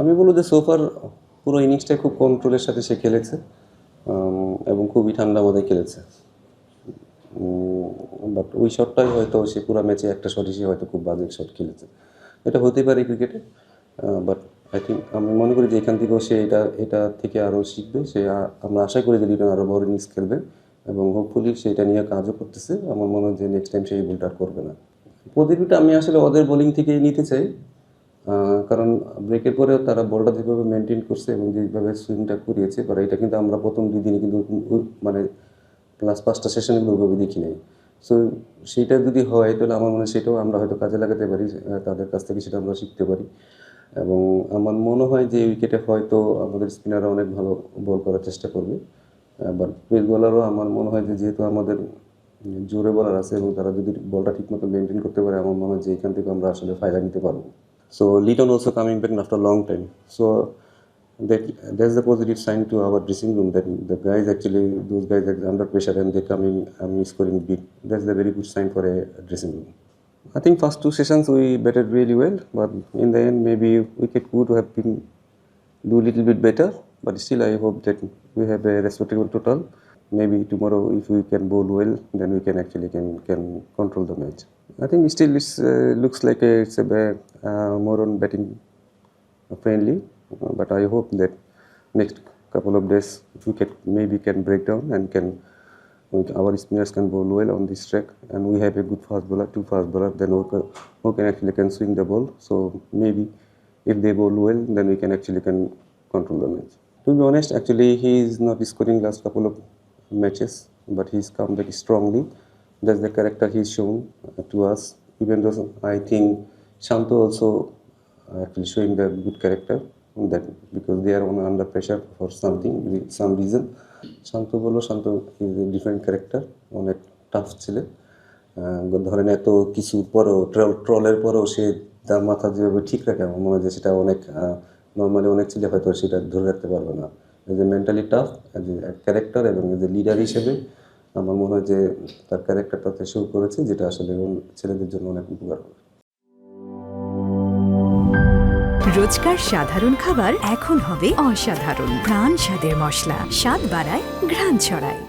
আমি বলবো যে সোফার পুরো ইনিংসটাই খুব কন্ট্রোলের সাথে সে খেলেছে এবং খুবই ঠান্ডা মাথায় খেলেছে। বাট ওই শটটাই হয়তো সে পুরো ম্যাচে একটা শটই সে হয়তো খুব বাজে শট খেলেছে। এটা হতেই পারে ক্রিকেটে। বাট আই থিঙ্ক আমি মনে করি যে এখান থেকেও সে এটা থেকে আরও শিখবে। আমরা আশা করি যে লিটন আরও বড় ইনিংস খেলবে এবং হোপফুলি সে এটা নিয়ে কাজও করতেছে। আমার মনে হয় যে নেক্সট টাইম সে এই ভুলটা আর করবে না। প্রতিটা আমি আসলে ওদের বোলিং থেকেই নিতে চাই, কারণ ব্রেকের পরেও তারা বলটা যেভাবে মেনটেন করছে এবং যেভাবে সুইংটা করিয়েছে, বা এটা কিন্তু আমরা প্রথম 2 দিনে কিন্তু মানে লাস্ট 5টা সেশনে কিন্তু ওইভাবে দেখি নাই। সো সেইটা যদি হয় তাহলে আমার মনে হয় সেটাও আমরা হয়তো কাজে লাগাতে পারি, তাদের কাছ থেকে সেটা আমরা শিখতে পারি। এবং আমার মনে হয় যে উইকেটে হয়তো আমাদের স্পিনাররা অনেক ভালো বল করার চেষ্টা করবে। বাট পেস বোলারও আমার মনে হয় যে যেহেতু আমাদের জোরে বলার আছে এবং তারা যদি বলটা ঠিকমতো মেনটেন করতে পারে, আমার মনে হয় যে এখান থেকে আমরা আসলে ফায়দা নিতে পারবো। So Liton also coming back after a long time. So that's the positive sign to our dressing room, that the guys actually, those guys are under pressure and they coming scoring big. That's the very good sign for a dressing room. I think first 2 sessions we batted really well, but in the end maybe wicket could have been do a little bit better. But still I hope that we have a respectable total. Maybe tomorrow if we can bowl well, then we can actually can control the match. I think still it looks like it's a more on batting friendly, but I hope that next couple of days wicket maybe can break down and our spinners can bowl well on this track, and we have a good fast bowler, 2 fast bowler, then who can actually can swing the ball. So maybe if they bowl well, then we can actually can control the match. To be honest, actually he is not scoring last couple of matches, but he's come back strongly. That's the character he's shown to us. Even though I think Shanto also actually showing the good character, that because they are under pressure for something, some reason. Shanto is a different character, অনেক tough ছেলে। ধরেন এত কিছু পরেও ট্রলের পরেও সে তার মাথা যেভাবে ঠিক রাখে, আমার মনে হয় যে সেটা অনেক নর্মালি অনেক ছেলে হয়তো সেটা ধরে রাখতে পারবে না। As a mentally tough, as a character এবং এজ এ লিডার হিসেবে আমার মনে হয় যে তার ক্যারেক্টারটাতে শো করেছে, যেটা আসলে ছেলেদের জন্য অনেক উপকার হবে। রোজকার সাধারণ খাবার এখন হবে অসাধারণ। প্রাণ স্বাদের মশলা, স্বাদ বাড়ায়, ঘ্রাণ ছড়ায়।